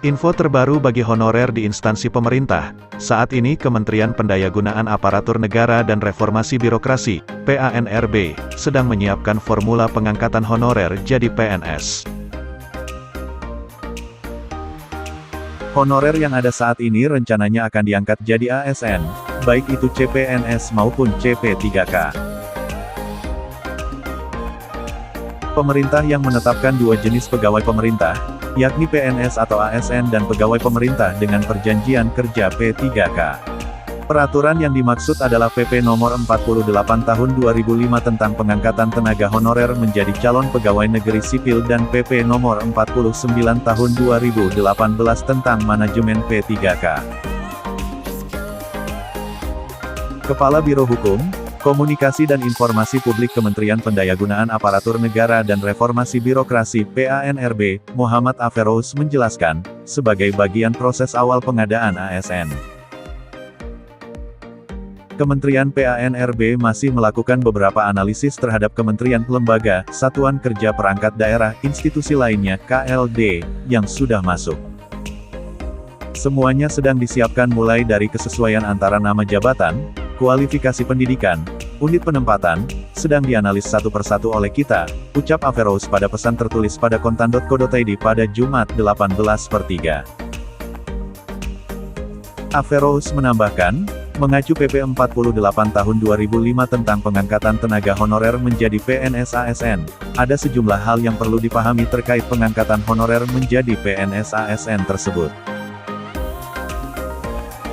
Info terbaru bagi honorer di instansi pemerintah. Saat ini Kementerian Pendayagunaan Aparatur Negara dan Reformasi Birokrasi, PANRB, sedang menyiapkan formula pengangkatan honorer jadi PNS. Honorer yang ada saat ini rencananya akan diangkat jadi ASN, baik itu CPNS maupun CP3K. Pemerintah yang menetapkan dua jenis pegawai pemerintah, yakni PNS atau ASN dan pegawai pemerintah dengan perjanjian kerja P3K. Peraturan yang dimaksud adalah PP nomor 48 tahun 2005 tentang pengangkatan tenaga honorer menjadi calon pegawai negeri sipil dan PP nomor 49 tahun 2018 tentang manajemen P3K. Kepala Biro Hukum, Komunikasi dan Informasi Publik Kementerian Pendayagunaan Aparatur Negara dan Reformasi Birokrasi PANRB, Muhammad Aferous menjelaskan, sebagai bagian proses awal pengadaan ASN. Kementerian PANRB masih melakukan beberapa analisis terhadap kementerian, lembaga, satuan kerja perangkat daerah, institusi lainnya, KLD, yang sudah masuk. Semuanya sedang disiapkan mulai dari kesesuaian antara nama jabatan, kualifikasi pendidikan, unit penempatan, sedang dianalisis satu persatu oleh kita, ucap Aferous pada pesan tertulis pada kontan.co.id pada Jumat 18/3. Aferous menambahkan, mengacu PP 48 tahun 2005 tentang pengangkatan tenaga honorer menjadi PNS ASN, ada sejumlah hal yang perlu dipahami terkait pengangkatan honorer menjadi PNS ASN tersebut.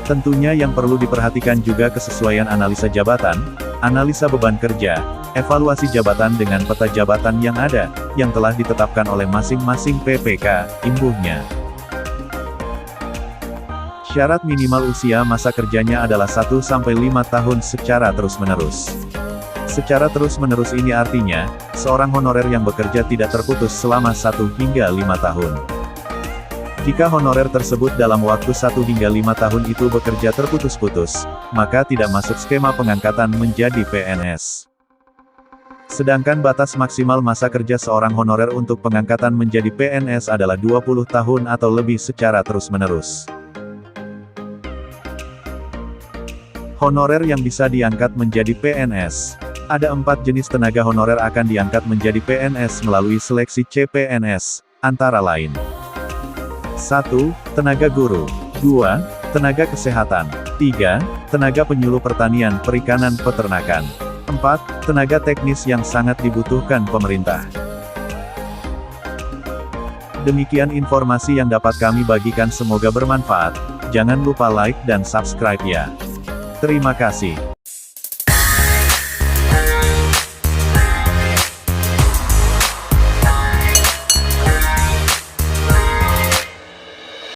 Tentunya yang perlu diperhatikan juga kesesuaian analisa jabatan, analisa beban kerja, evaluasi jabatan dengan peta jabatan yang ada, yang telah ditetapkan oleh masing-masing PPK, imbuhnya. Syarat minimal usia masa kerjanya adalah 1-5 tahun secara terus-menerus. Secara terus-menerus ini artinya, seorang honorer yang bekerja tidak terputus selama 1 hingga 5 tahun. Jika honorer tersebut dalam waktu 1 hingga 5 tahun itu bekerja terputus-putus, maka tidak masuk skema pengangkatan menjadi PNS. Sedangkan batas maksimal masa kerja seorang honorer untuk pengangkatan menjadi PNS adalah 20 tahun atau lebih secara terus-menerus. Honorer yang bisa diangkat menjadi PNS. Ada 4 jenis tenaga honorer akan diangkat menjadi PNS melalui seleksi CPNS, antara lain. 1. Tenaga guru. 2. Tenaga kesehatan. 3. Tenaga penyuluh pertanian, perikanan, peternakan. 4. Tenaga teknis yang sangat dibutuhkan pemerintah. Demikian informasi yang dapat kami bagikan, semoga bermanfaat. Jangan lupa like dan subscribe ya. Terima kasih.